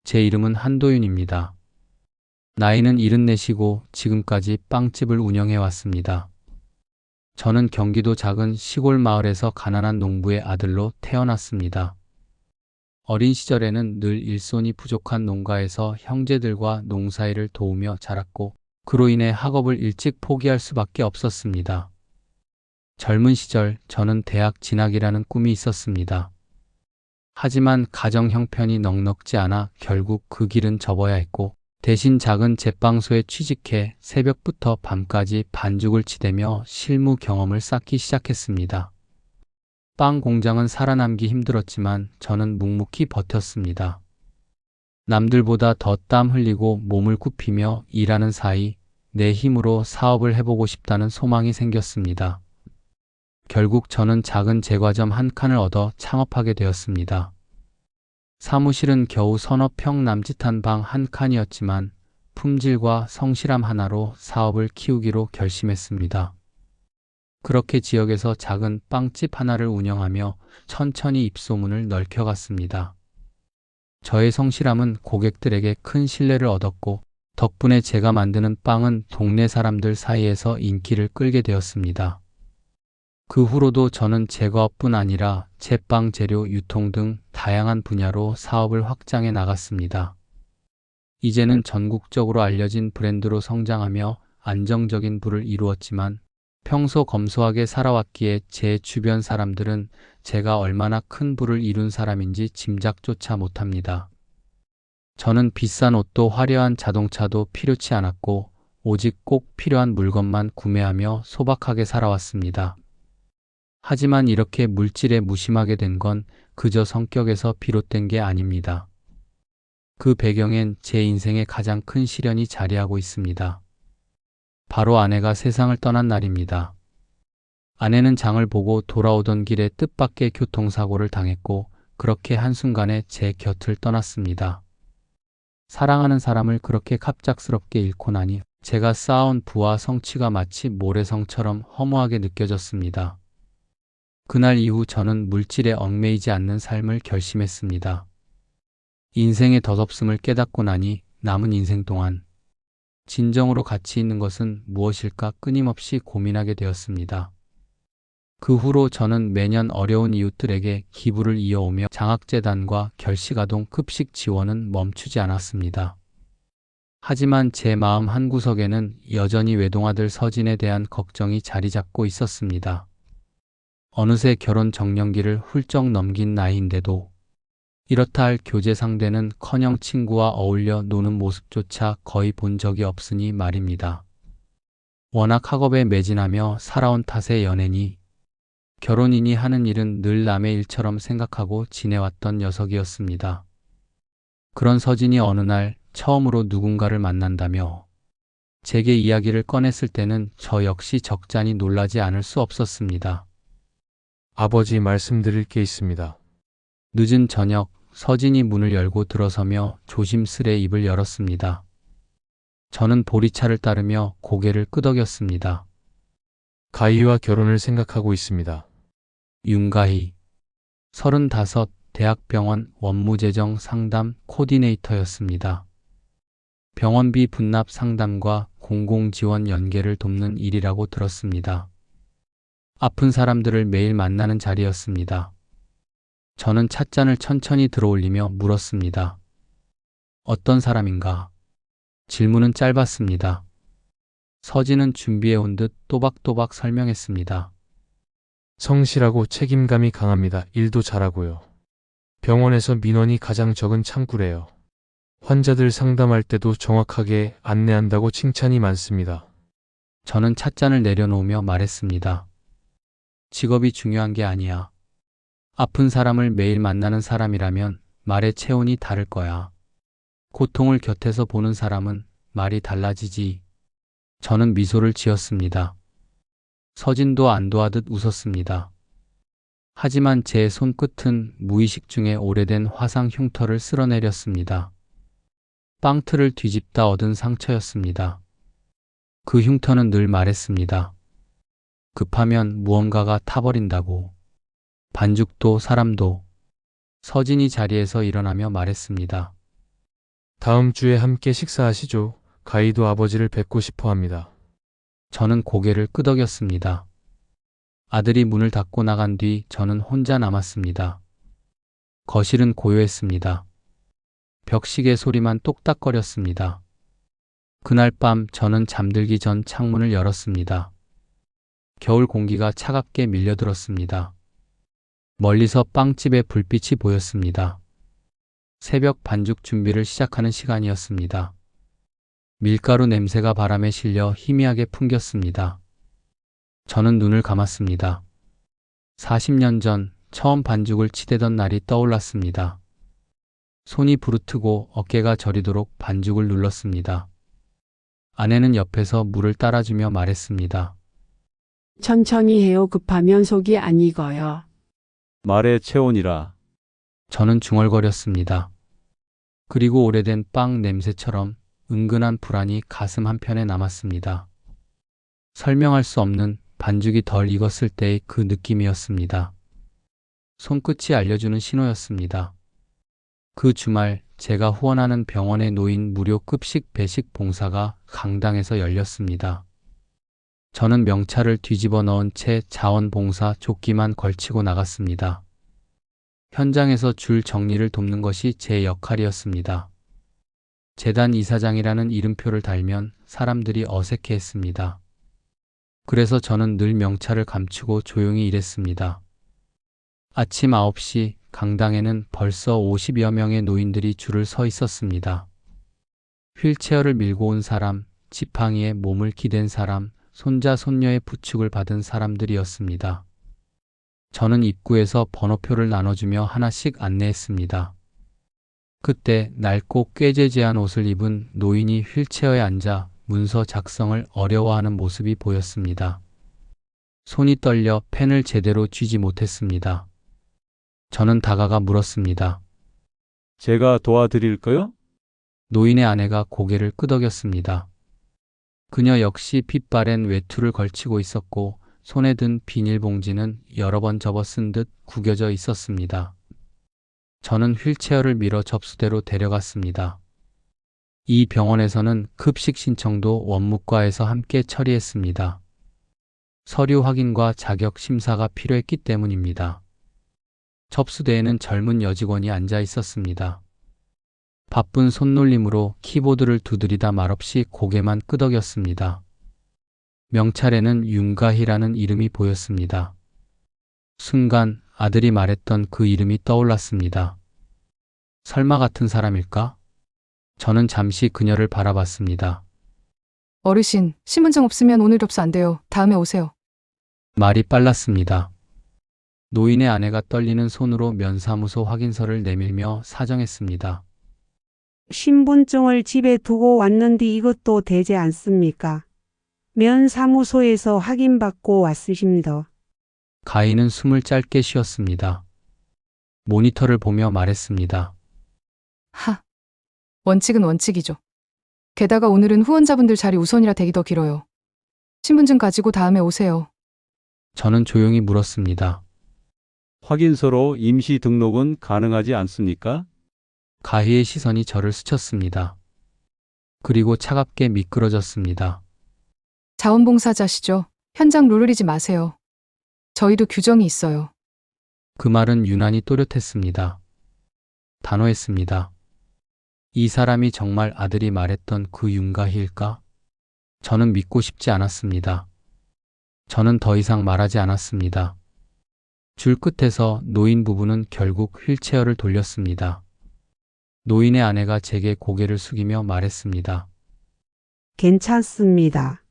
제 이름은 한도윤입니다. 나이는 74이고 지금까지 빵집을 운영해 왔습니다. 저는 경기도 작은 시골 마을에서 가난한 농부의 아들로 태어났습니다. 어린 시절에는 늘 일손이 부족한 농가에서 형제들과 농사일을 도우며 자랐고 그로 인해 학업을 일찍 포기할 수밖에 없었습니다. 젊은 시절 저는 대학 진학이라는 꿈이 있었습니다. 하지만 가정 형편이 넉넉지 않아 결국 그 길은 접어야 했고 대신 작은 제빵소에 취직해 새벽부터 밤까지 반죽을 치대며 실무 경험을 쌓기 시작했습니다. 빵 공장은 살아남기 힘들었지만 저는 묵묵히 버텼습니다. 남들보다 더 땀 흘리고 몸을 굽히며 일하는 사이 내 힘으로 사업을 해보고 싶다는 소망이 생겼습니다. 결국 저는 작은 제과점 한 칸을 얻어 창업하게 되었습니다. 사무실은 겨우 서너 평 남짓한 방 한 칸이었지만 품질과 성실함 하나로 사업을 키우기로 결심했습니다. 그렇게 지역에서 작은 빵집 하나를 운영하며 천천히 입소문을 넓혀갔습니다. 저의 성실함은 고객들에게 큰 신뢰를 얻었고 덕분에 제가 만드는 빵은 동네 사람들 사이에서 인기를 끌게 되었습니다. 그 후로도 저는 제과업뿐 아니라 제빵 재료 유통 등 다양한 분야로 사업을 확장해 나갔습니다. 이제는 전국적으로 알려진 브랜드로 성장하며 안정적인 부를 이루었지만 평소 검소하게 살아왔기에 제 주변 사람들은 제가 얼마나 큰 부를 이룬 사람인지 짐작조차 못합니다. 저는 비싼 옷도 화려한 자동차도 필요치 않았고 오직 꼭 필요한 물건만 구매하며 소박하게 살아왔습니다. 하지만 이렇게 물질에 무심하게 된 건 그저 성격에서 비롯된 게 아닙니다. 그 배경엔 제 인생의 가장 큰 시련이 자리하고 있습니다. 바로 아내가 세상을 떠난 날입니다. 아내는 장을 보고 돌아오던 길에 뜻밖의 교통사고를 당했고 그렇게 한순간에 제 곁을 떠났습니다. 사랑하는 사람을 그렇게 갑작스럽게 잃고 나니 제가 쌓아온 부와 성취가 마치 모래성처럼 허무하게 느껴졌습니다. 그날 이후 저는 물질에 얽매이지 않는 삶을 결심했습니다. 인생의 덧없음을 깨닫고 나니 남은 인생 동안 진정으로 가치 있는 것은 무엇일까 끊임없이 고민하게 되었습니다. 그 후로 저는 매년 어려운 이웃들에게 기부를 이어오며 장학재단과 결식아동 급식 지원은 멈추지 않았습니다. 하지만 제 마음 한구석에는 여전히 외동아들 서진에 대한 걱정이 자리 잡고 있었습니다. 어느새 결혼 정년기를 훌쩍 넘긴 나이인데도 이렇다 할 교제 상대는커녕 친구와 어울려 노는 모습조차 거의 본 적이 없으니 말입니다. 워낙 학업에 매진하며 살아온 탓의 연애니 결혼이니 하는 일은 늘 남의 일처럼 생각하고 지내왔던 녀석이었습니다. 그런 서진이 어느 날 처음으로 누군가를 만난다며 제게 이야기를 꺼냈을 때는 저 역시 적잖이 놀라지 않을 수 없었습니다. 아버지 말씀드릴 게 있습니다. 늦은 저녁 서진이 문을 열고 들어서며 조심스레 입을 열었습니다. 저는 보리차를 따르며 고개를 끄덕였습니다. 가희와 결혼을 생각하고 있습니다. 윤가희, 35, 대학병원 원무재정 상담 코디네이터였습니다. 병원비 분납 상담과 공공지원 연계를 돕는 일이라고 들었습니다. 아픈 사람들을 매일 만나는 자리였습니다. 저는 찻잔을 천천히 들어올리며 물었습니다. 어떤 사람인가? 질문은 짧았습니다. 서진은 준비해온 듯 또박또박 설명했습니다. 성실하고 책임감이 강합니다. 일도 잘하고요. 병원에서 민원이 가장 적은 창구래요. 환자들 상담할 때도 정확하게 안내한다고 칭찬이 많습니다. 저는 찻잔을 내려놓으며 말했습니다. 직업이 중요한 게 아니야. 아픈 사람을 매일 만나는 사람이라면 말의 체온이 다를 거야. 고통을 곁에서 보는 사람은 말이 달라지지. 저는 미소를 지었습니다. 서진도 안도하듯 웃었습니다. 하지만 제 손끝은 무의식 중에 오래된 화상 흉터를 쓸어내렸습니다. 빵틀을 뒤집다 얻은 상처였습니다. 그 흉터는 늘 말했습니다. 급하면 무언가가 타버린다고. 반죽도 사람도. 서진이 자리에서 일어나며 말했습니다. 다음 주에 함께 식사하시죠. 가희도 아버지를 뵙고 싶어 합니다. 저는 고개를 끄덕였습니다. 아들이 문을 닫고 나간 뒤 저는 혼자 남았습니다. 거실은 고요했습니다. 벽시계 소리만 똑딱거렸습니다. 그날 밤 저는 잠들기 전 창문을 열었습니다. 겨울 공기가 차갑게 밀려들었습니다. 멀리서 빵집의 불빛이 보였습니다. 새벽 반죽 준비를 시작하는 시간이었습니다. 밀가루 냄새가 바람에 실려 희미하게 풍겼습니다. 저는 눈을 감았습니다. 40년 전 처음 반죽을 치대던 날이 떠올랐습니다. 손이 부르트고 어깨가 저리도록 반죽을 눌렀습니다. 아내는 옆에서 물을 따라주며 말했습니다. 천천히 해요. 급하면 속이 안 익어요. 말의 체온이라. 저는 중얼거렸습니다. 그리고 오래된 빵 냄새처럼 은근한 불안이 가슴 한편에 남았습니다. 설명할 수 없는 반죽이 덜 익었을 때의 그 느낌이었습니다. 손끝이 알려주는 신호였습니다. 그 주말 제가 후원하는 병원에 놓인 무료 급식 배식 봉사가 강당에서 열렸습니다. 저는 명찰을 뒤집어 넣은 채 자원봉사 조끼만 걸치고 나갔습니다. 현장에서 줄 정리를 돕는 것이 제 역할이었습니다. 재단 이사장이라는 이름표를 달면 사람들이 어색해했습니다. 그래서 저는 늘 명찰을 감추고 조용히 일했습니다. 아침 9시 강당에는 벌써 50여 명의 노인들이 줄을 서 있었습니다. 휠체어를 밀고 온 사람, 지팡이에 몸을 기댄 사람, 손자 손녀의 부축을 받은 사람들이었습니다. 저는 입구에서 번호표를 나눠주며 하나씩 안내했습니다. 그때 낡고 꾀재재한 옷을 입은 노인이 휠체어에 앉아 문서 작성을 어려워하는 모습이 보였습니다. 손이 떨려 펜을 제대로 쥐지 못했습니다. 저는 다가가 물었습니다. 제가 도와드릴까요? 노인의 아내가 고개를 끄덕였습니다. 그녀 역시 핏바랜 외투를 걸치고 있었고 손에 든 비닐봉지는 여러 번 접어 쓴 듯 구겨져 있었습니다. 저는 휠체어를 밀어 접수대로 데려갔습니다. 이 병원에서는 급식 신청도 원무과에서 함께 처리했습니다. 서류 확인과 자격 심사가 필요했기 때문입니다. 접수대에는 젊은 여직원이 앉아 있었습니다. 바쁜 손놀림으로 키보드를 두드리다 말없이 고개만 끄덕였습니다. 명찰에는 윤가희라는 이름이 보였습니다. 순간 아들이 말했던 그 이름이 떠올랐습니다. 설마 같은 사람일까? 저는 잠시 그녀를 바라봤습니다. 어르신, 신분증 없으면 오늘 접수 안 돼요. 다음에 오세요. 말이 빨랐습니다. 노인의 아내가 떨리는 손으로 면사무소 확인서를 내밀며 사정했습니다. 신분증을 집에 두고 왔는데 이것도 되지 않습니까? 면사무소에서 확인받고 왔으십니다. 가인은 숨을 짧게 쉬었습니다. 모니터를 보며 말했습니다. 하. 원칙은 원칙이죠. 게다가 오늘은 후원자분들 자리 우선이라 대기 더 길어요. 신분증 가지고 다음에 오세요. 저는 조용히 물었습니다. 확인서로 임시 등록은 가능하지 않습니까? 가희의 시선이 저를 스쳤습니다. 그리고 차갑게 미끄러졌습니다. 자원봉사자시죠? 현장 룰 흐리지 마세요. 저희도 규정이 있어요. 그 말은 유난히 또렷했습니다. 단호했습니다. 이 사람이 정말 아들이 말했던 그 윤가희일까? 저는 믿고 싶지 않았습니다. 저는 더 이상 말하지 않았습니다. 줄 끝에서 노인 부부는 결국 휠체어를 돌렸습니다. 노인의 아내가 제게 고개를 숙이며 말했습니다. 괜찮습니다.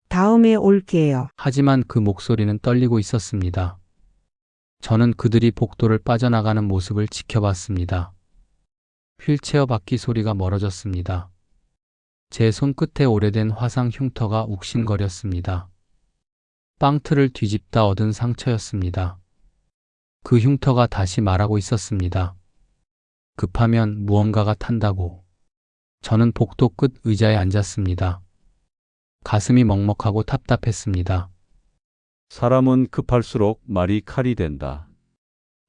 다음에 올게요. 하지만 그 목소리는 떨리고 있었습니다. 저는 그들이 복도를 빠져나가는 모습을 지켜봤습니다. 휠체어 바퀴 소리가 멀어졌습니다. 제 손끝에 오래된 화상 흉터가 욱신거렸습니다. 빵틀을 뒤집다 얻은 상처였습니다. 그 흉터가 다시 말하고 있었습니다. 급하면 무언가가 탄다고. 저는 복도 끝 의자에 앉았습니다. 가슴이 먹먹하고 답답했습니다. 사람은 급할수록 말이 칼이 된다.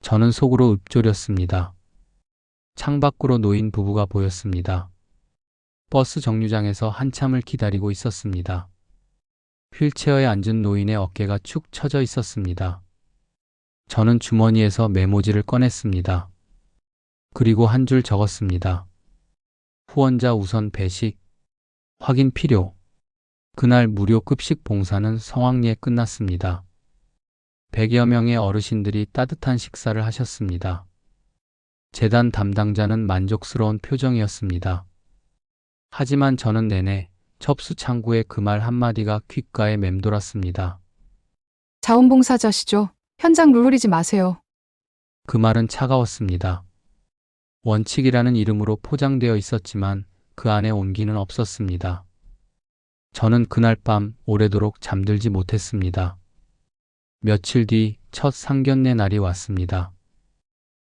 저는 속으로 읊조렸습니다. 창밖으로 노인 부부가 보였습니다. 버스 정류장에서 한참을 기다리고 있었습니다. 휠체어에 앉은 노인의 어깨가 축 처져 있었습니다. 저는 주머니에서 메모지를 꺼냈습니다. 그리고 한 줄 적었습니다. 후원자 우선 배식, 확인 필요. 그날 무료 급식 봉사는 성황리에 끝났습니다. 100여 명의 어르신들이 따뜻한 식사를 하셨습니다. 재단 담당자는 만족스러운 표정이었습니다. 하지만 저는 내내 접수 창구의 그 말 한마디가 귓가에 맴돌았습니다. 자원봉사자시죠? 현장 룰 흐리지 마세요. 그 말은 차가웠습니다. 원칙이라는 이름으로 포장되어 있었지만 그 안에 온기는 없었습니다. 저는 그날 밤 오래도록 잠들지 못했습니다. 며칠 뒤 첫 상견례 날이 왔습니다.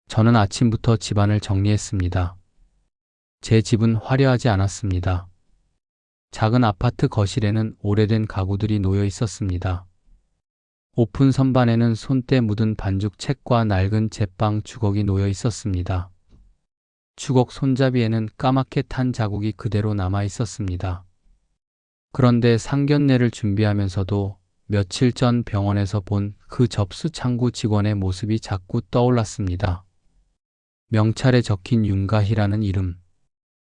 저는 아침부터 집안을 정리했습니다. 제 집은 화려하지 않았습니다. 작은 아파트 거실에는 오래된 가구들이 놓여 있었습니다. 오픈 선반에는 손때 묻은 반죽 책과 낡은 제빵 주걱이 놓여 있었습니다. 주걱 손잡이에는 까맣게 탄 자국이 그대로 남아 있었습니다. 그런데 상견례를 준비하면서도 며칠 전 병원에서 본 그 접수 창구 직원의 모습이 자꾸 떠올랐습니다. 명찰에 적힌 윤가희라는 이름.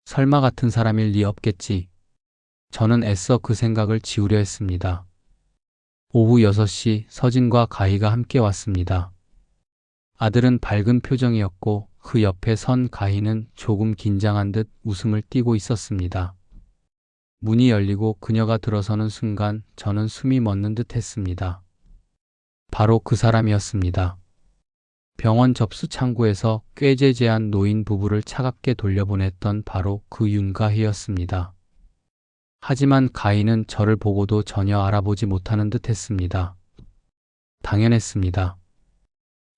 설마 같은 사람일 리 없겠지. 저는 애써 그 생각을 지우려 했습니다. 오후 6시 서진과 가희가 함께 왔습니다. 아들은 밝은 표정이었고 그 옆에 선 가희는 조금 긴장한 듯 웃음을 띠고 있었습니다. 문이 열리고 그녀가 들어서는 순간 저는 숨이 멎는 듯 했습니다. 바로 그 사람이었습니다. 병원 접수 창구에서 꾀죄죄한 노인 부부를 차갑게 돌려보냈던 바로 그 윤가희였습니다. 하지만 가희는 저를 보고도 전혀 알아보지 못하는 듯 했습니다. 당연했습니다.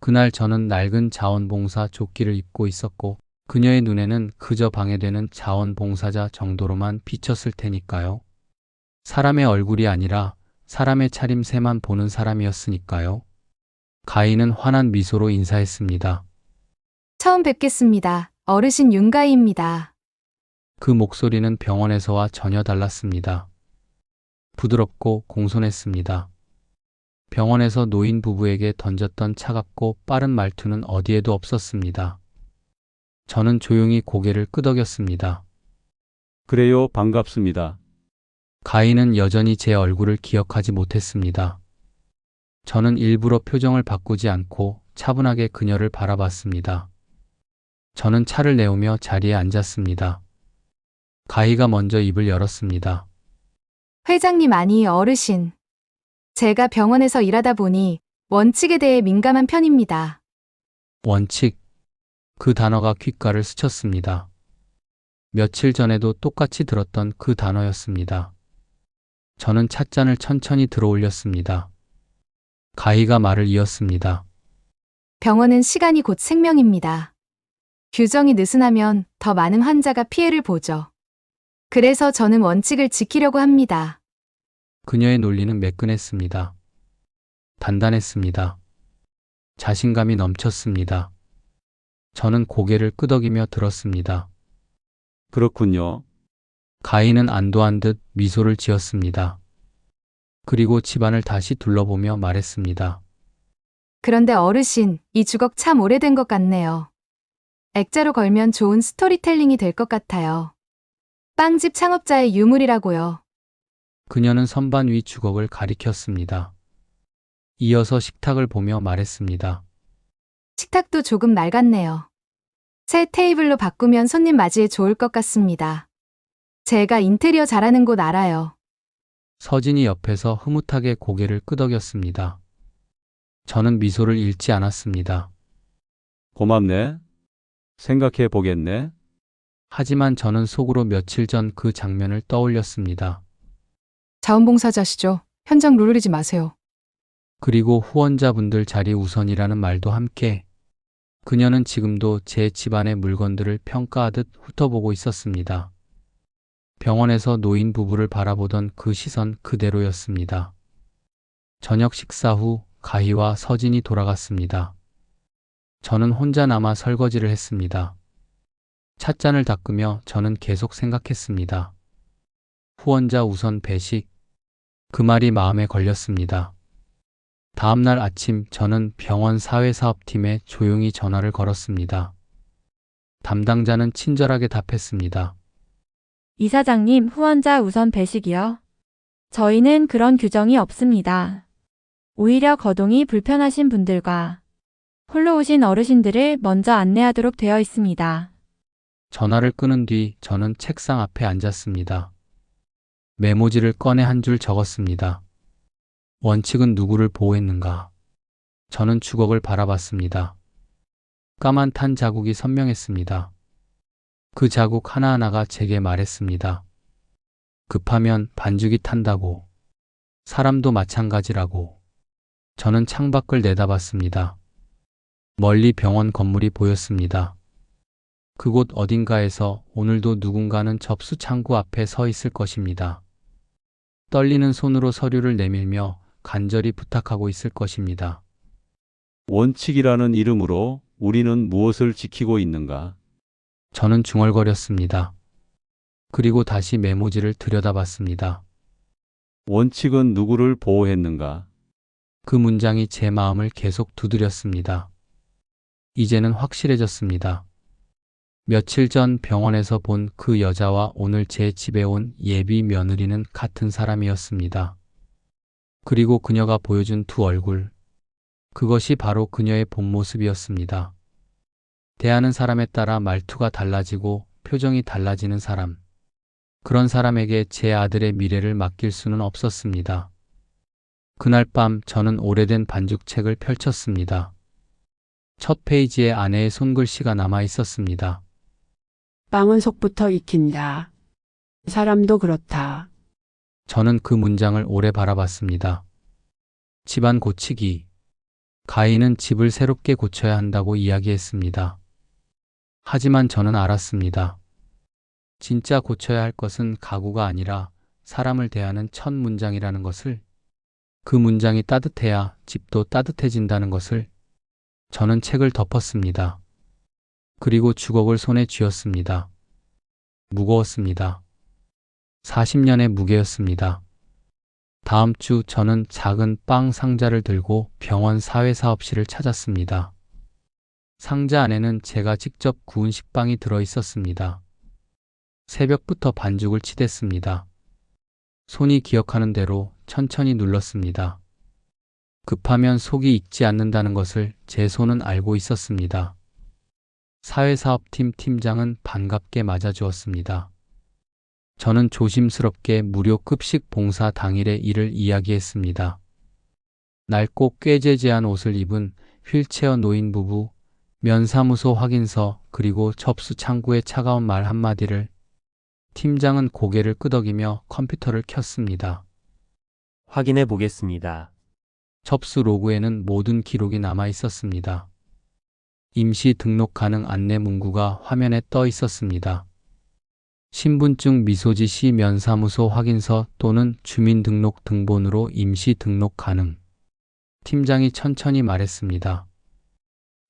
그날 저는 낡은 자원봉사 조끼를 입고 있었고 그녀의 눈에는 그저 방해되는 자원봉사자 정도로만 비쳤을 테니까요. 사람의 얼굴이 아니라 사람의 차림새만 보는 사람이었으니까요. 가희는 환한 미소로 인사했습니다. 처음 뵙겠습니다. 어르신 윤가희입니다. 그 목소리는 병원에서와 전혀 달랐습니다. 부드럽고 공손했습니다. 병원에서 노인 부부에게 던졌던 차갑고 빠른 말투는 어디에도 없었습니다. 저는 조용히 고개를 끄덕였습니다. 그래요, 반갑습니다. 가희는 여전히 제 얼굴을 기억하지 못했습니다. 저는 일부러 표정을 바꾸지 않고 차분하게 그녀를 바라봤습니다. 저는 차를 내오며 자리에 앉았습니다. 가희가 먼저 입을 열었습니다. 회장님 아니 어르신. 제가 병원에서 일하다 보니 원칙에 대해 민감한 편입니다. 원칙. 그 단어가 귓가를 스쳤습니다. 며칠 전에도 똑같이 들었던 그 단어였습니다. 저는 찻잔을 천천히 들어 올렸습니다. 가희가 말을 이었습니다. 병원은 시간이 곧 생명입니다. 규정이 느슨하면 더 많은 환자가 피해를 보죠. 그래서 저는 원칙을 지키려고 합니다. 그녀의 논리는 매끈했습니다. 단단했습니다. 자신감이 넘쳤습니다. 저는 고개를 끄덕이며 들었습니다. 그렇군요. 가희는 안도한 듯 미소를 지었습니다. 그리고 집안을 다시 둘러보며 말했습니다. 그런데 어르신, 이 주걱 참 오래된 것 같네요. 액자로 걸면 좋은 스토리텔링이 될 것 같아요. 빵집 창업자의 유물이라고요. 그녀는 선반 위 주걱을 가리켰습니다. 이어서 식탁을 보며 말했습니다. 식탁도 조금 낡았네요. 새 테이블로 바꾸면 손님 맞이에 좋을 것 같습니다. 제가 인테리어 잘하는 곳 알아요. 서진이 옆에서 흐뭇하게 고개를 끄덕였습니다. 저는 미소를 잃지 않았습니다. 고맙네. 생각해 보겠네. 하지만 저는 속으로 며칠 전 그 장면을 떠올렸습니다. 자원봉사자시죠? 현장 룰 흐리지 마세요. 그리고 후원자분들 자리 우선이라는 말도 함께 그녀는 지금도 제 집안의 물건들을 평가하듯 훑어보고 있었습니다. 병원에서 노인 부부를 바라보던 그 시선 그대로였습니다. 저녁 식사 후 가희와 서진이 돌아갔습니다. 저는 혼자 남아 설거지를 했습니다. 찻잔을 닦으며 저는 계속 생각했습니다. 후원자 우선 배식. 그 말이 마음에 걸렸습니다. 다음 날 아침 저는 병원 사회사업팀에 조용히 전화를 걸었습니다. 담당자는 친절하게 답했습니다. 이사장님, 후원자 우선 배식이요. 저희는 그런 규정이 없습니다. 오히려 거동이 불편하신 분들과 홀로 오신 어르신들을 먼저 안내하도록 되어 있습니다. 전화를 끊은 뒤 저는 책상 앞에 앉았습니다. 메모지를 꺼내 한 줄 적었습니다. 원칙은 누구를 보호했는가? 저는 주걱을 바라봤습니다. 까만 탄 자국이 선명했습니다. 그 자국 하나하나가 제게 말했습니다. 급하면 반죽이 탄다고. 사람도 마찬가지라고. 저는 창밖을 내다봤습니다. 멀리 병원 건물이 보였습니다. 그곳 어딘가에서 오늘도 누군가는 접수 창구 앞에 서 있을 것입니다. 떨리는 손으로 서류를 내밀며 간절히 부탁하고 있을 것입니다. 원칙이라는 이름으로 우리는 무엇을 지키고 있는가? 저는 중얼거렸습니다. 그리고 다시 메모지를 들여다봤습니다. 원칙은 누구를 보호했는가? 그 문장이 제 마음을 계속 두드렸습니다. 이제는 확실해졌습니다. 며칠 전 병원에서 본 그 여자와 오늘 제 집에 온 예비 며느리는 같은 사람이었습니다. 그리고 그녀가 보여준 두 얼굴. 그것이 바로 그녀의 본 모습이었습니다. 대하는 사람에 따라 말투가 달라지고 표정이 달라지는 사람. 그런 사람에게 제 아들의 미래를 맡길 수는 없었습니다. 그날 밤 저는 오래된 반죽책을 펼쳤습니다. 첫 페이지에 아내의 손글씨가 남아 있었습니다. 빵은 속부터 익힌다. 사람도 그렇다. 저는 그 문장을 오래 바라봤습니다. 집안 고치기. 가인은 집을 새롭게 고쳐야 한다고 이야기했습니다. 하지만 저는 알았습니다. 진짜 고쳐야 할 것은 가구가 아니라 사람을 대하는 첫 문장이라는 것을, 그 문장이 따뜻해야 집도 따뜻해진다는 것을. 저는 책을 덮었습니다. 그리고 주걱을 손에 쥐었습니다. 무거웠습니다. 40년의 무게였습니다. 다음 주 저는 작은 빵 상자를 들고 병원 사회사업실을 찾았습니다. 상자 안에는 제가 직접 구운 식빵이 들어 있었습니다. 새벽부터 반죽을 치댔습니다. 손이 기억하는 대로 천천히 눌렀습니다. 급하면 속이 익지 않는다는 것을 제 손은 알고 있었습니다. 사회사업팀 팀장은 반갑게 맞아주었습니다. 저는 조심스럽게 무료 급식 봉사 당일의 일을 이야기했습니다. 낡고 꾀죄죄한 옷을 입은 휠체어 노인 부부, 면사무소 확인서, 그리고 접수 창구의 차가운 말 한마디를. 팀장은 고개를 끄덕이며 컴퓨터를 켰습니다. 확인해 보겠습니다. 접수 로그에는 모든 기록이 남아 있었습니다. 임시 등록 가능 안내 문구가 화면에 떠 있었습니다. 신분증 미소지 시 면사무소 확인서 또는 주민등록 등본으로 임시 등록 가능. 팀장이 천천히 말했습니다.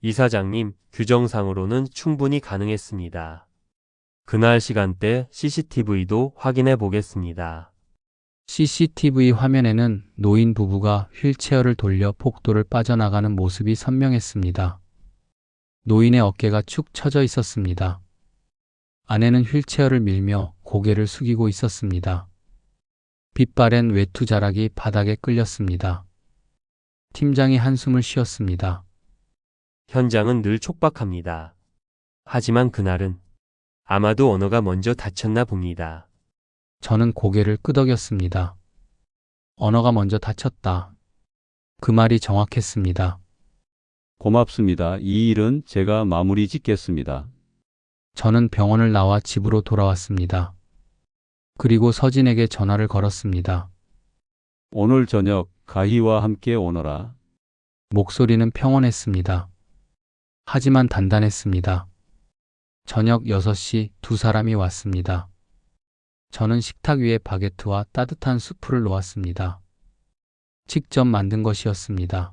이사장님, 규정상으로는 충분히 가능했습니다. 그날 시간대 CCTV도 확인해 보겠습니다. CCTV 화면에는 노인 부부가 휠체어를 돌려 복도를 빠져나가는 모습이 선명했습니다. 노인의 어깨가 축 처져 있었습니다. 아내는 휠체어를 밀며 고개를 숙이고 있었습니다. 빛바랜 외투 자락이 바닥에 끌렸습니다. 팀장이 한숨을 쉬었습니다. 현장은 늘 촉박합니다. 하지만 그날은 아마도 언어가 먼저 다쳤나 봅니다. 저는 고개를 끄덕였습니다. 언어가 먼저 다쳤다. 그 말이 정확했습니다. 고맙습니다. 이 일은 제가 마무리 짓겠습니다. 저는 병원을 나와 집으로 돌아왔습니다. 그리고 서진에게 전화를 걸었습니다. 오늘 저녁 가희와 함께 오너라. 목소리는 평온했습니다. 하지만 단단했습니다. 저녁 6시 두 사람이 왔습니다. 저는 식탁 위에 바게트와 따뜻한 수프를 놓았습니다. 직접 만든 것이었습니다.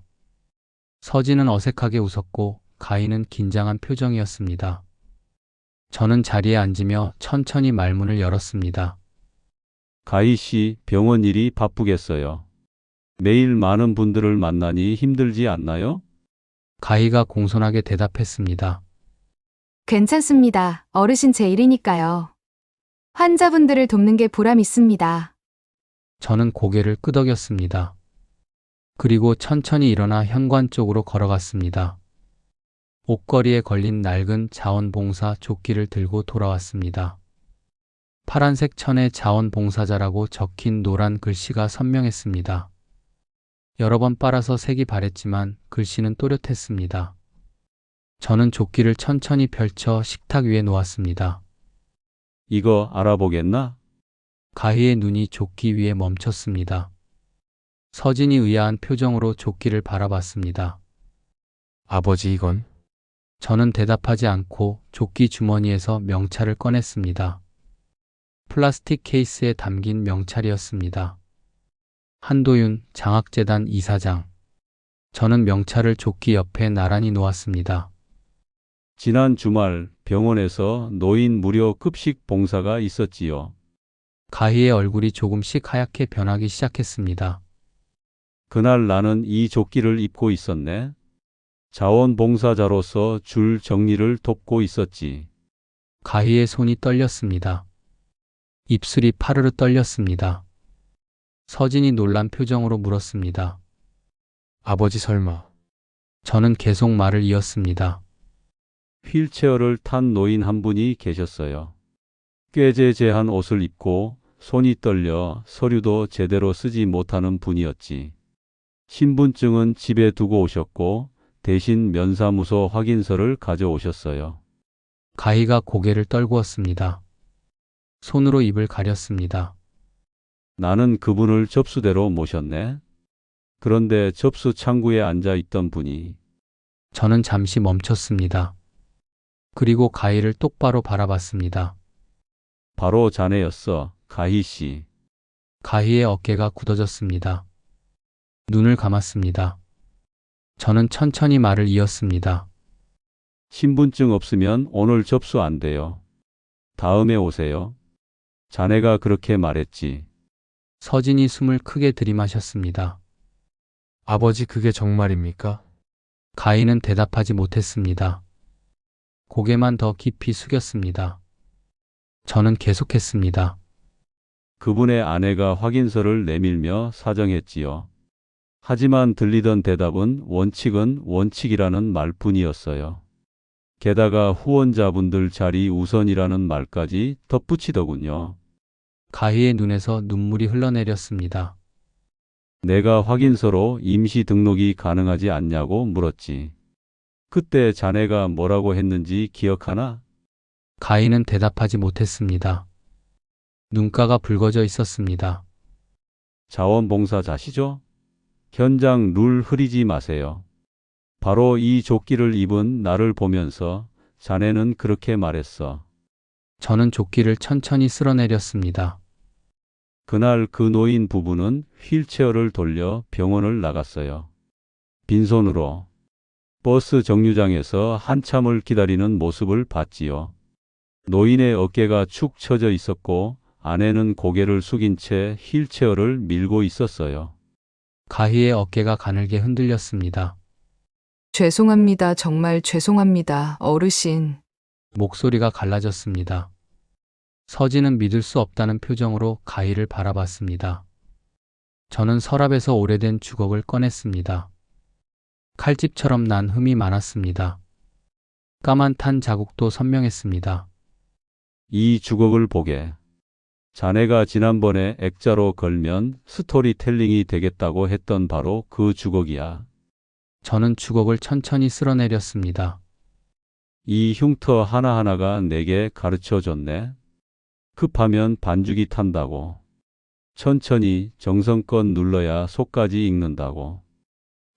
서진은 어색하게 웃었고 가희는 긴장한 표정이었습니다. 저는 자리에 앉으며 천천히 말문을 열었습니다. 가희 씨, 병원 일이 바쁘겠어요. 매일 많은 분들을 만나니 힘들지 않나요? 가희가 공손하게 대답했습니다. 괜찮습니다. 어르신 제 일이니까요. 환자분들을 돕는 게 보람 있습니다. 저는 고개를 끄덕였습니다. 그리고 천천히 일어나 현관 쪽으로 걸어갔습니다. 옷걸이에 걸린 낡은 자원봉사 조끼를 들고 돌아왔습니다. 파란색 천에 자원봉사자라고 적힌 노란 글씨가 선명했습니다. 여러 번 빨아서 색이 바랬지만 글씨는 또렷했습니다. 저는 조끼를 천천히 펼쳐 식탁 위에 놓았습니다. 이거 알아보겠나? 가희의 눈이 조끼 위에 멈췄습니다. 서진이 의아한 표정으로 조끼를 바라봤습니다. 아버지 이건? 저는 대답하지 않고 조끼 주머니에서 명찰을 꺼냈습니다. 플라스틱 케이스에 담긴 명찰이었습니다. 한도윤 장학재단 이사장. 저는 명찰을 조끼 옆에 나란히 놓았습니다. 지난 주말 병원에서 노인 무료 급식 봉사가 있었지요. 가희의 얼굴이 조금씩 하얗게 변하기 시작했습니다. 그날 나는 이 조끼를 입고 있었네. 자원봉사자로서 줄 정리를 돕고 있었지. 가희의 손이 떨렸습니다. 입술이 파르르 떨렸습니다. 서진이 놀란 표정으로 물었습니다. 아버지 설마. 저는 계속 말을 이었습니다. 휠체어를 탄 노인 한 분이 계셨어요. 꾀재재한 옷을 입고 손이 떨려 서류도 제대로 쓰지 못하는 분이었지. 신분증은 집에 두고 오셨고 대신 면사무소 확인서를 가져오셨어요. 가희가 고개를 떨구었습니다. 손으로 입을 가렸습니다. 나는 그분을 접수대로 모셨네. 그런데 접수 창구에 앉아 있던 분이 저는 잠시 멈췄습니다. 그리고 가희를 똑바로 바라봤습니다. 바로 자네였어, 가희 씨. 가희의 어깨가 굳어졌습니다. 눈을 감았습니다. 저는 천천히 말을 이었습니다. 신분증 없으면 오늘 접수 안 돼요. 다음에 오세요. 자네가 그렇게 말했지. 서진이 숨을 크게 들이마셨습니다. 아버지 그게 정말입니까? 가희는 대답하지 못했습니다. 고개만 더 깊이 숙였습니다. 저는 계속했습니다. 그분의 아내가 확인서를 내밀며 사정했지요. 하지만 들리던 대답은 원칙은 원칙이라는 말뿐이었어요. 게다가 후원자분들 자리 우선이라는 말까지 덧붙이더군요. 가희의 눈에서 눈물이 흘러내렸습니다. 내가 확인서로 임시 등록이 가능하지 않냐고 물었지. 그때 자네가 뭐라고 했는지 기억하나? 가희는 대답하지 못했습니다. 눈가가 붉어져 있었습니다. 자원봉사자시죠? 현장 룰 흐리지 마세요. 바로 이 조끼를 입은 나를 보면서 자네는 그렇게 말했어. 저는 조끼를 천천히 쓸어내렸습니다. 그날 그 노인 부부는 휠체어를 돌려 병원을 나갔어요. 빈손으로. 버스 정류장에서 한참을 기다리는 모습을 봤지요. 노인의 어깨가 축 처져 있었고 아내는 고개를 숙인 채 휠체어를 밀고 있었어요. 가희의 어깨가 가늘게 흔들렸습니다. 죄송합니다. 정말 죄송합니다. 어르신. 목소리가 갈라졌습니다. 서진은 믿을 수 없다는 표정으로 가희를 바라봤습니다. 저는 서랍에서 오래된 주걱을 꺼냈습니다. 칼집처럼 난 흠이 많았습니다. 까만 탄 자국도 선명했습니다. 이 주걱을 보게. 자네가 지난번에 액자로 걸면 스토리텔링이 되겠다고 했던 바로 그 주걱이야. 저는 주걱을 천천히 쓸어내렸습니다. 이 흉터 하나하나가 내게 가르쳐줬네. 급하면 반죽이 탄다고. 천천히 정성껏 눌러야 속까지 익는다고.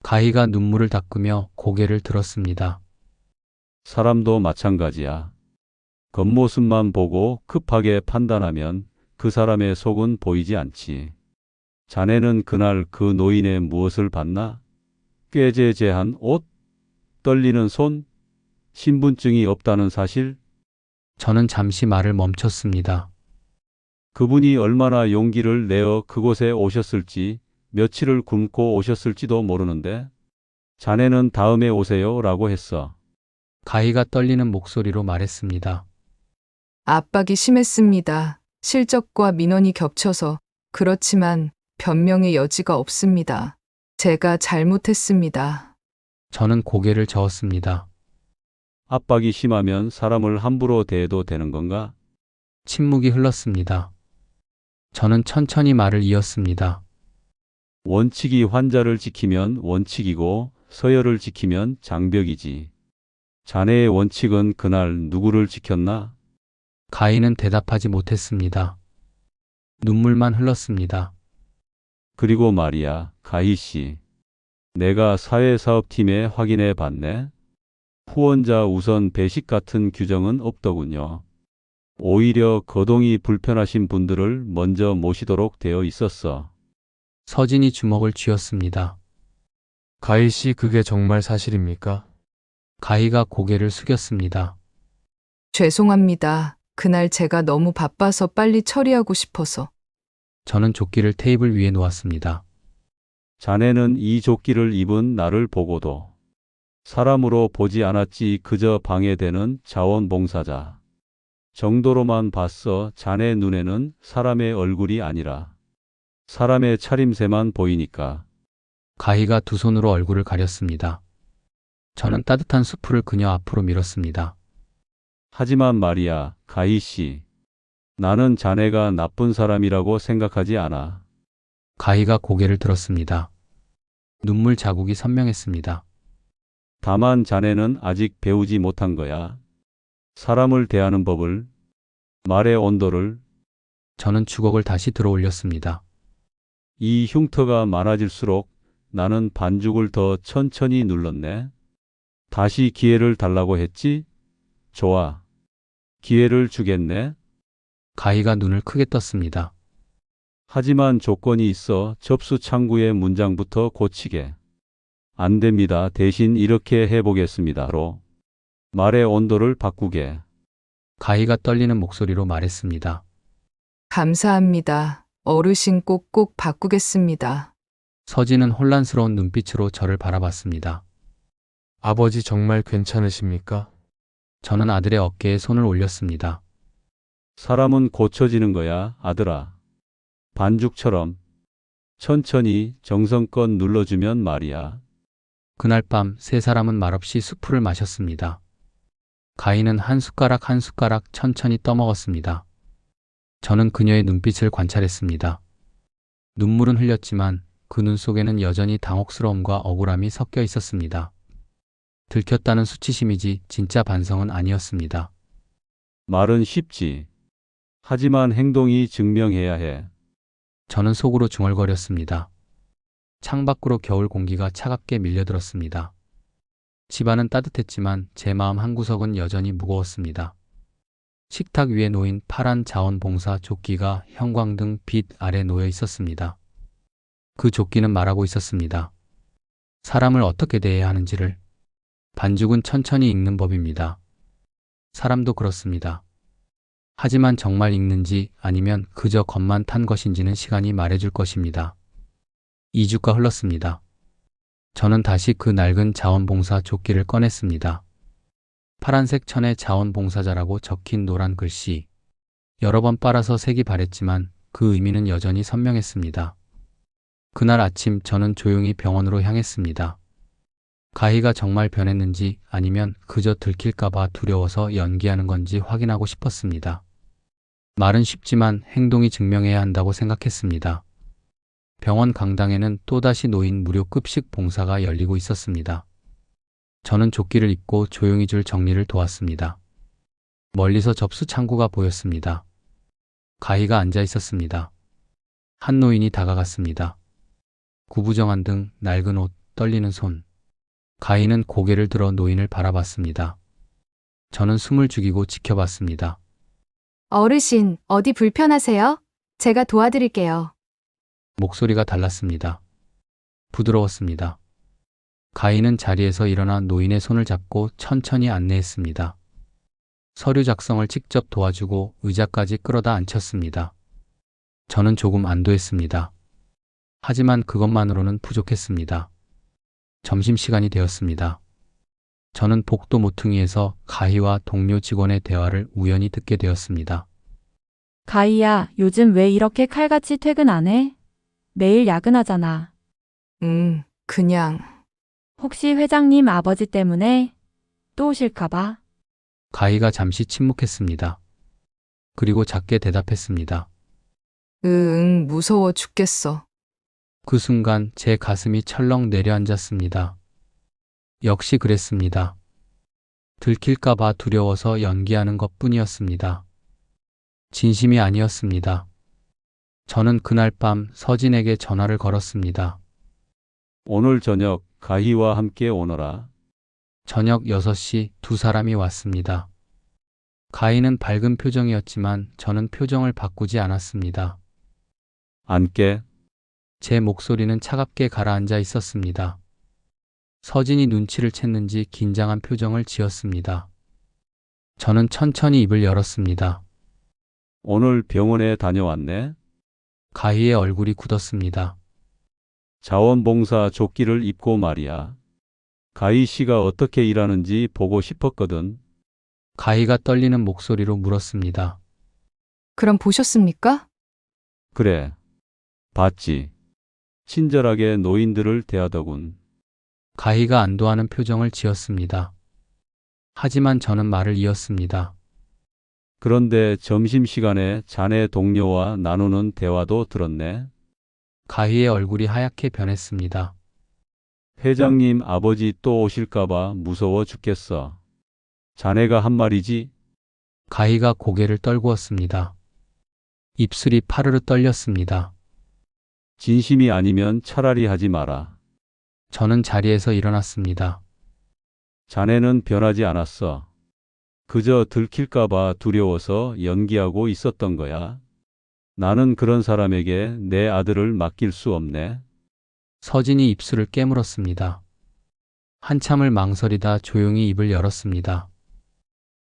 가희가 눈물을 닦으며 고개를 들었습니다. 사람도 마찬가지야. 겉모습만 보고 급하게 판단하면 그 사람의 속은 보이지 않지. 자네는 그날 그 노인의 무엇을 봤나? 꾀재재한 옷? 떨리는 손? 신분증이 없다는 사실? 저는 잠시 말을 멈췄습니다. 그분이 얼마나 용기를 내어 그곳에 오셨을지, 며칠을 굶고 오셨을지도 모르는데, 자네는 다음에 오세요 라고 했어. 가희가 떨리는 목소리로 말했습니다. 압박이 심했습니다. 실적과 민원이 겹쳐서. 그렇지만 변명의 여지가 없습니다. 제가 잘못했습니다. 저는 고개를 저었습니다. 압박이 심하면 사람을 함부로 대해도 되는 건가? 침묵이 흘렀습니다. 저는 천천히 말을 이었습니다. 원칙이 환자를 지키면 원칙이고 서열을 지키면 장벽이지. 자네의 원칙은 그날 누구를 지켰나? 가희는 대답하지 못했습니다. 눈물만 흘렀습니다. 그리고 말이야, 가희 씨. 내가 사회사업팀에 확인해 봤네. 후원자 우선 배식 같은 규정은 없더군요. 오히려 거동이 불편하신 분들을 먼저 모시도록 되어 있었어. 서진이 주먹을 쥐었습니다. 가희 씨, 그게 정말 사실입니까? 가희가 고개를 숙였습니다. 죄송합니다. 그날 제가 너무 바빠서 빨리 처리하고 싶어서. 저는 조끼를 테이블 위에 놓았습니다. 자네는 이 조끼를 입은 나를 보고도 사람으로 보지 않았지, 그저 방해되는 자원봉사자 정도로만 봤어. 자네 눈에는 사람의 얼굴이 아니라 사람의 차림새만 보이니까. 가희가 두 손으로 얼굴을 가렸습니다. 저는 따뜻한 수프를 그녀 앞으로 밀었습니다. 하지만 말이야, 가희 씨. 나는 자네가 나쁜 사람이라고 생각하지 않아. 가희가 고개를 들었습니다. 눈물 자국이 선명했습니다. 다만 자네는 아직 배우지 못한 거야. 사람을 대하는 법을, 말의 온도를. 저는 주걱을 다시 들어 올렸습니다. 이 흉터가 많아질수록 나는 반죽을 더 천천히 눌렀네. 다시 기회를 달라고 했지? 좋아. 기회를 주겠네. 가희가 눈을 크게 떴습니다. 하지만 조건이 있어. 접수 창구의 문장부터 고치게. 안 됩니다. 대신 이렇게 해보겠습니다로. 말의 온도를 바꾸게. 가희가 떨리는 목소리로 말했습니다. 감사합니다. 어르신 꼭꼭 바꾸겠습니다. 서진은 혼란스러운 눈빛으로 저를 바라봤습니다. 아버지 정말 괜찮으십니까? 저는 아들의 어깨에 손을 올렸습니다. 사람은 고쳐지는 거야, 아들아. 반죽처럼 천천히 정성껏 눌러주면 말이야. 그날 밤 세 사람은 말없이 수프를 마셨습니다. 가희는 한 숟가락 한 숟가락 천천히 떠먹었습니다. 저는 그녀의 눈빛을 관찰했습니다. 눈물은 흘렸지만 그 눈 속에는 여전히 당혹스러움과 억울함이 섞여 있었습니다. 들켰다는 수치심이지 진짜 반성은 아니었습니다. 말은 쉽지. 하지만 행동이 증명해야 해. 저는 속으로 중얼거렸습니다. 창밖으로 겨울 공기가 차갑게 밀려들었습니다. 집안은 따뜻했지만 제 마음 한구석은 여전히 무거웠습니다. 식탁 위에 놓인 파란 자원봉사 조끼가 형광등 빛 아래 놓여 있었습니다. 그 조끼는 말하고 있었습니다. 사람을 어떻게 대해야 하는지를. 반죽은 천천히 익는 법입니다. 사람도 그렇습니다. 하지만 정말 익는지 아니면 그저 겁만 탄 것인지는 시간이 말해줄 것입니다. 2주가 흘렀습니다. 저는 다시 그 낡은 자원봉사 조끼를 꺼냈습니다. 파란색 천에 자원봉사자라고 적힌 노란 글씨. 여러 번 빨아서 색이 바랬지만 그 의미는 여전히 선명했습니다. 그날 아침 저는 조용히 병원으로 향했습니다. 가희가 정말 변했는지 아니면 그저 들킬까봐 두려워서 연기하는 건지 확인하고 싶었습니다. 말은 쉽지만 행동이 증명해야 한다고 생각했습니다. 병원 강당에는 또다시 노인 무료 급식 봉사가 열리고 있었습니다. 저는 조끼를 입고 조용히 줄 정리를 도왔습니다. 멀리서 접수 창구가 보였습니다. 가희가 앉아 있었습니다. 한 노인이 다가갔습니다. 구부정한 등 낡은 옷, 떨리는 손. 가희는 고개를 들어 노인을 바라봤습니다. 저는 숨을 죽이고 지켜봤습니다. 어르신, 어디 불편하세요? 제가 도와드릴게요. 목소리가 달랐습니다. 부드러웠습니다. 가희는 자리에서 일어나 노인의 손을 잡고 천천히 안내했습니다. 서류 작성을 직접 도와주고 의자까지 끌어다 앉혔습니다. 저는 조금 안도했습니다. 하지만 그것만으로는 부족했습니다. 점심시간이 되었습니다. 저는 복도 모퉁이에서 가희와 동료 직원의 대화를 우연히 듣게 되었습니다. 가희야, 요즘 왜 이렇게 칼같이 퇴근 안 해? 매일 야근하잖아. 그냥. 혹시 회장님 아버지 때문에 또 오실까봐? 가희가 잠시 침묵했습니다. 그리고 작게 대답했습니다. 무서워 죽겠어. 그 순간 제 가슴이 철렁 내려앉았습니다. 역시 그랬습니다. 들킬까봐 두려워서 연기하는 것뿐이었습니다. 진심이 아니었습니다. 저는 그날 밤 서진에게 전화를 걸었습니다. 오늘 저녁 가희와 함께 오너라. 저녁 6시 두 사람이 왔습니다. 가희는 밝은 표정이었지만 저는 표정을 바꾸지 않았습니다. 앉게. 제 목소리는 차갑게 가라앉아 있었습니다. 서진이 눈치를 챘는지 긴장한 표정을 지었습니다. 저는 천천히 입을 열었습니다. 오늘 병원에 다녀왔네. 가희의 얼굴이 굳었습니다. 자원봉사 조끼를 입고 말이야. 가희 씨가 어떻게 일하는지 보고 싶었거든. 가희가 떨리는 목소리로 물었습니다. 그럼 보셨습니까? 그래. 봤지. 친절하게 노인들을 대하더군. 가희가 안도하는 표정을 지었습니다. 하지만 저는 말을 이었습니다. 그런데 점심시간에 자네 동료와 나누는 대화도 들었네. 가희의 얼굴이 하얗게 변했습니다. 회장님 아버지 또 오실까봐 무서워 죽겠어. 자네가 한 말이지? 가희가 고개를 떨구었습니다. 입술이 파르르 떨렸습니다. 진심이 아니면 차라리 하지 마라. 저는 자리에서 일어났습니다. 자네는 변하지 않았어. 그저 들킬까봐 두려워서 연기하고 있었던 거야. 나는 그런 사람에게 내 아들을 맡길 수 없네. 서진이 입술을 깨물었습니다. 한참을 망설이다 조용히 입을 열었습니다.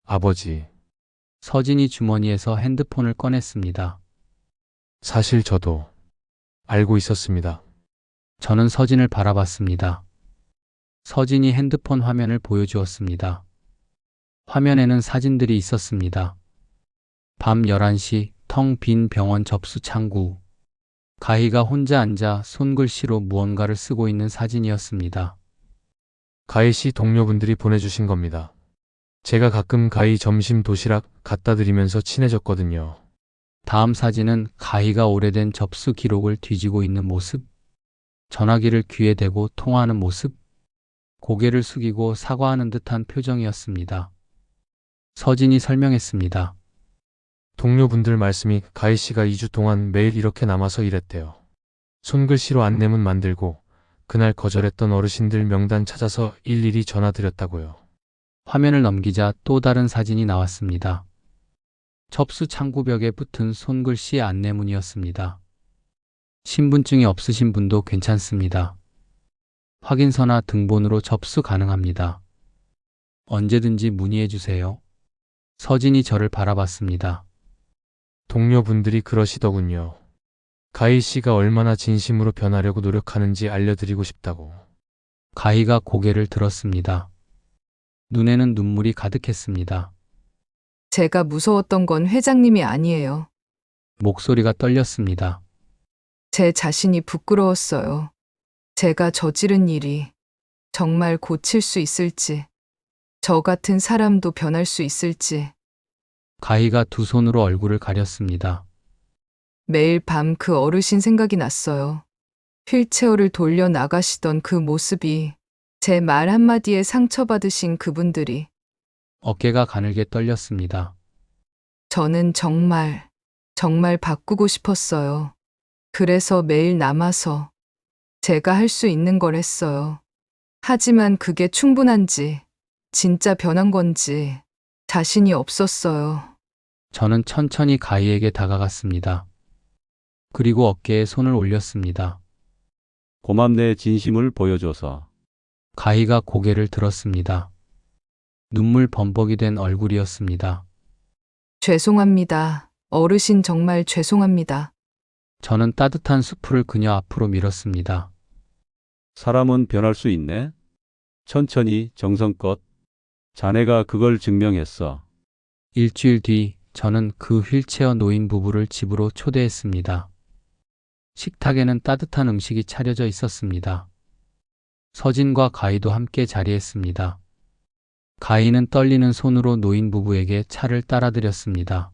아버지, 서진이 주머니에서 핸드폰을 꺼냈습니다. 사실 저도 알고 있었습니다. 저는 서진을 바라봤습니다. 서진이 핸드폰 화면을 보여주었습니다. 화면에는 사진들이 있었습니다. 밤 11시 텅 빈 병원 접수 창구. 가희가 혼자 앉아 손글씨로 무언가를 쓰고 있는 사진이었습니다. 가희 씨 동료분들이 보내주신 겁니다. 제가 가끔 가희 점심 도시락 갖다 드리면서 친해졌거든요. 다음 사진은 가희가 오래된 접수 기록을 뒤지고 있는 모습. 전화기를 귀에 대고 통화하는 모습. 고개를 숙이고 사과하는 듯한 표정이었습니다. 서진이 설명했습니다. 동료분들 말씀이 가희 씨가 2주 동안 매일 이렇게 남아서 일했대요. 손글씨로 안내문 만들고 그날 거절했던 어르신들 명단 찾아서 일일이 전화드렸다고요. 화면을 넘기자 또 다른 사진이 나왔습니다. 접수 창구벽에 붙은 손글씨 안내문이었습니다. 신분증이 없으신 분도 괜찮습니다. 확인서나 등본으로 접수 가능합니다. 언제든지 문의해 주세요. 서진이 저를 바라봤습니다. 동료분들이 그러시더군요. 가희 씨가 얼마나 진심으로 변하려고 노력하는지 알려드리고 싶다고. 가희가 고개를 들었습니다. 눈에는 눈물이 가득했습니다. 제가 무서웠던 건 회장님이 아니에요. 목소리가 떨렸습니다. 제 자신이 부끄러웠어요. 제가 저지른 일이 정말 고칠 수 있을지, 저 같은 사람도 변할 수 있을지. 가희가 두 손으로 얼굴을 가렸습니다. 매일 밤 그 어르신 생각이 났어요. 휠체어를 돌려 나가시던 그 모습이, 제 말 한마디에 상처받으신 그분들이. 어깨가 가늘게 떨렸습니다. 저는 정말 바꾸고 싶었어요. 그래서 매일 남아서 제가 할 수 있는 걸 했어요. 하지만 그게 충분한지, 진짜 변한 건지 자신이 없었어요. 저는 천천히 가희에게 다가갔습니다. 그리고 어깨에 손을 올렸습니다. 고맙네 진심을 보여줘서. 가희가 고개를 들었습니다. 눈물 범벅이 된 얼굴이었습니다. 죄송합니다. 어르신 정말 죄송합니다. 저는 따뜻한 수프를 그녀 앞으로 밀었습니다. 사람은 변할 수 있네. 천천히, 정성껏. 자네가 그걸 증명했어. 일주일 뒤 저는 그 휠체어 노인 부부를 집으로 초대했습니다. 식탁에는 따뜻한 음식이 차려져 있었습니다. 서진과 가희도 함께 자리했습니다. 가희는 떨리는 손으로 노인 부부에게 차를 따라드렸습니다.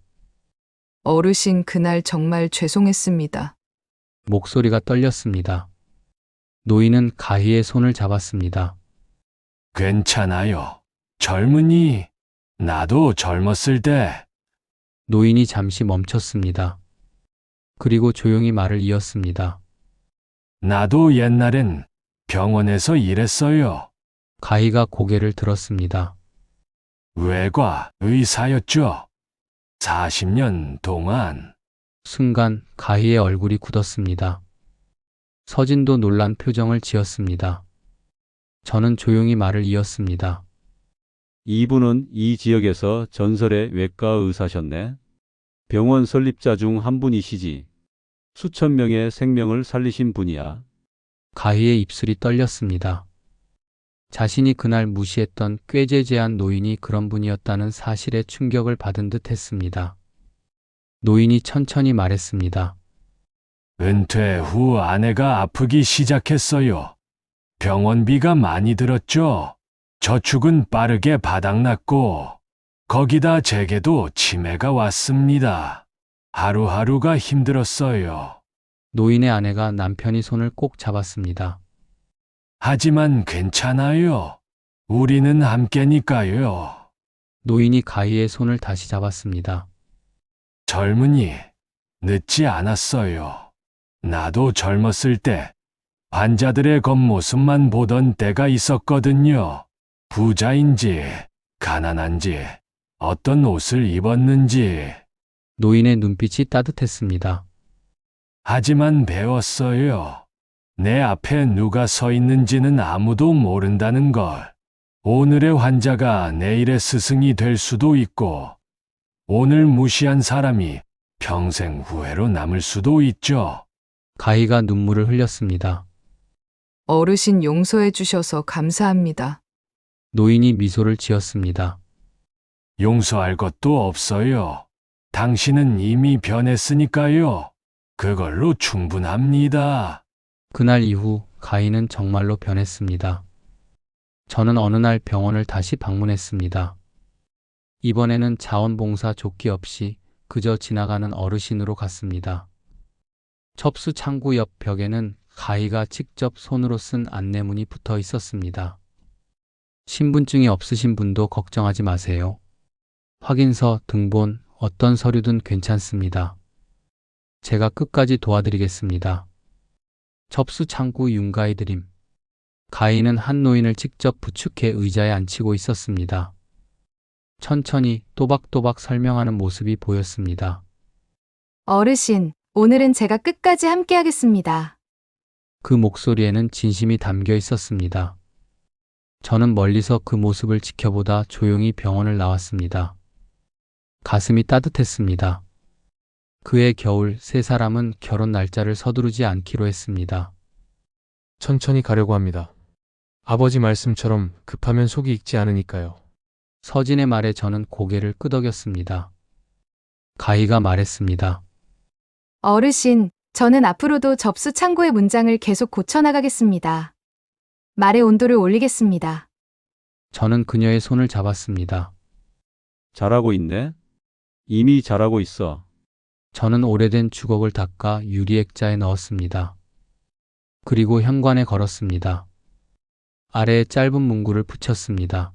어르신 그날 정말 죄송했습니다. 목소리가 떨렸습니다. 노인은 가희의 손을 잡았습니다. 괜찮아요. 젊은이. 나도 젊었을 때. 노인이 잠시 멈췄습니다. 그리고 조용히 말을 이었습니다. 나도 옛날엔 병원에서 일했어요. 가희가 고개를 들었습니다. 외과 의사였죠. 40년 동안. 순간 가희의 얼굴이 굳었습니다. 서진도 놀란 표정을 지었습니다. 저는 조용히 말을 이었습니다. 이분은 이 지역에서 전설의 외과 의사셨네. 병원 설립자 중 한 분이시지. 수천 명의 생명을 살리신 분이야. 가희의 입술이 떨렸습니다. 자신이 그날 무시했던 꾀죄죄한 노인이 그런 분이었다는 사실에 충격을 받은 듯 했습니다. 노인이 천천히 말했습니다. 은퇴 후 아내가 아프기 시작했어요. 병원비가 많이 들었죠. 저축은 빠르게 바닥났고, 거기다 제게도 치매가 왔습니다. 하루하루가 힘들었어요. 노인의 아내가 남편이 손을 꼭 잡았습니다. 하지만 괜찮아요. 우리는 함께니까요. 노인이 가희의 손을 다시 잡았습니다. 젊은이, 늦지 않았어요. 나도 젊었을 때 환자들의 겉모습만 보던 때가 있었거든요. 부자인지, 가난한지, 어떤 옷을 입었는지. 노인의 눈빛이 따뜻했습니다. 하지만 배웠어요. 내 앞에 누가 서 있는지는 아무도 모른다는 걸. 오늘의 환자가 내일의 스승이 될 수도 있고, 오늘 무시한 사람이 평생 후회로 남을 수도 있죠. 가희가 눈물을 흘렸습니다. 어르신 용서해 주셔서 감사합니다. 노인이 미소를 지었습니다. 용서할 것도 없어요. 당신은 이미 변했으니까요. 그걸로 충분합니다. 그날 이후 가희는 정말로 변했습니다. 저는 어느 날 병원을 다시 방문했습니다. 이번에는 자원봉사 조끼 없이 그저 지나가는 어르신으로 갔습니다. 접수 창구 옆 벽에는 가희가 직접 손으로 쓴 안내문이 붙어 있었습니다. 신분증이 없으신 분도 걱정하지 마세요. 확인서, 등본, 어떤 서류든 괜찮습니다. 제가 끝까지 도와드리겠습니다. 접수 창구 윤가희 드림. 가희는 한 노인을 직접 부축해 의자에 앉히고 있었습니다. 천천히 또박또박 설명하는 모습이 보였습니다. 어르신, 오늘은 제가 끝까지 함께하겠습니다. 그 목소리에는 진심이 담겨 있었습니다. 저는 멀리서 그 모습을 지켜보다 조용히 병원을 나왔습니다. 가슴이 따뜻했습니다. 그해 겨울 세 사람은 결혼 날짜를 서두르지 않기로 했습니다. 천천히 가려고 합니다. 아버지 말씀처럼 급하면 속이 익지 않으니까요. 서진의 말에 저는 고개를 끄덕였습니다. 가희가 말했습니다. 어르신, 저는 앞으로도 접수 창구의 문장을 계속 고쳐나가겠습니다. 말의 온도를 올리겠습니다. 저는 그녀의 손을 잡았습니다. 잘하고 있네. 이미 잘하고 있어. 저는 오래된 주걱을 닦아 유리액자에 넣었습니다. 그리고 현관에 걸었습니다. 아래에 짧은 문구를 붙였습니다.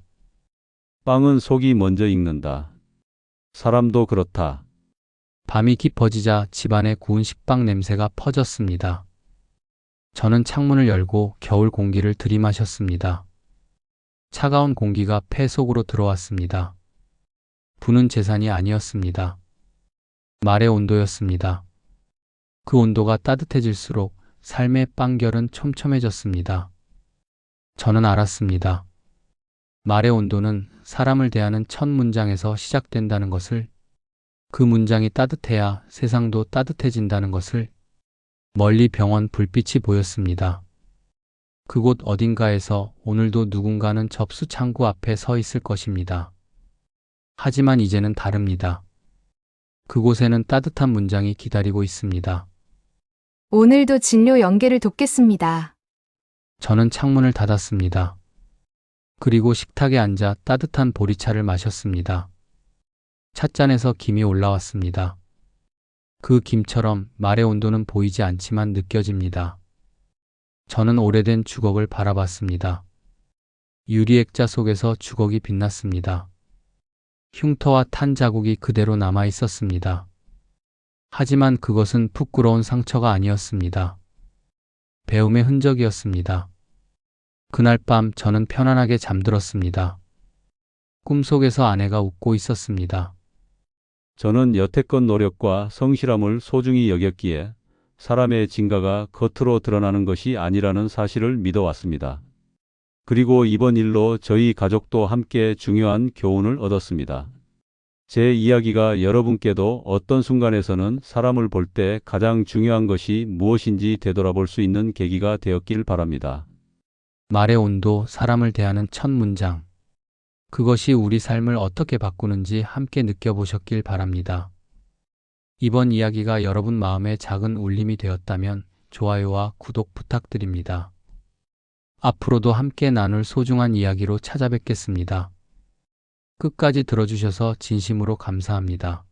빵은 속이 먼저 익는다. 사람도 그렇다. 밤이 깊어지자 집안에 구운 식빵 냄새가 퍼졌습니다. 저는 창문을 열고 겨울 공기를 들이마셨습니다. 차가운 공기가 폐 속으로 들어왔습니다. 부는 재산이 아니었습니다. 말의 온도였습니다. 그 온도가 따뜻해질수록 삶의 빵결은 촘촘해졌습니다. 저는 알았습니다. 말의 온도는 사람을 대하는 첫 문장에서 시작된다는 것을, 그 문장이 따뜻해야 세상도 따뜻해진다는 것을, 멀리 병원 불빛이 보였습니다. 그곳 어딘가에서 오늘도 누군가는 접수 창구 앞에 서 있을 것입니다. 하지만 이제는 다릅니다. 그곳에는 따뜻한 문장이 기다리고 있습니다. 오늘도 진료 연계를 돕겠습니다. 저는 창문을 닫았습니다. 그리고 식탁에 앉아 따뜻한 보리차를 마셨습니다. 찻잔에서 김이 올라왔습니다. 그 김처럼 말의 온도는 보이지 않지만 느껴집니다. 저는 오래된 주걱을 바라봤습니다. 유리액자 속에서 주걱이 빛났습니다. 흉터와 탄 자국이 그대로 남아 있었습니다. 하지만 그것은 부끄러운 상처가 아니었습니다. 배움의 흔적이었습니다. 그날 밤 저는 편안하게 잠들었습니다. 꿈속에서 아내가 웃고 있었습니다. 저는 여태껏 노력과 성실함을 소중히 여겼기에 사람의 진가가 겉으로 드러나는 것이 아니라는 사실을 믿어왔습니다. 그리고 이번 일로 저희 가족도 함께 중요한 교훈을 얻었습니다. 제 이야기가 여러분께도 어떤 순간에서는 사람을 볼 때 가장 중요한 것이 무엇인지 되돌아볼 수 있는 계기가 되었길 바랍니다. 말의 온도, 사람을 대하는 첫 문장. 그것이 우리 삶을 어떻게 바꾸는지 함께 느껴보셨길 바랍니다. 이번 이야기가 여러분 마음에 작은 울림이 되었다면 좋아요와 구독 부탁드립니다. 앞으로도 함께 나눌 소중한 이야기로 찾아뵙겠습니다. 끝까지 들어주셔서 진심으로 감사합니다.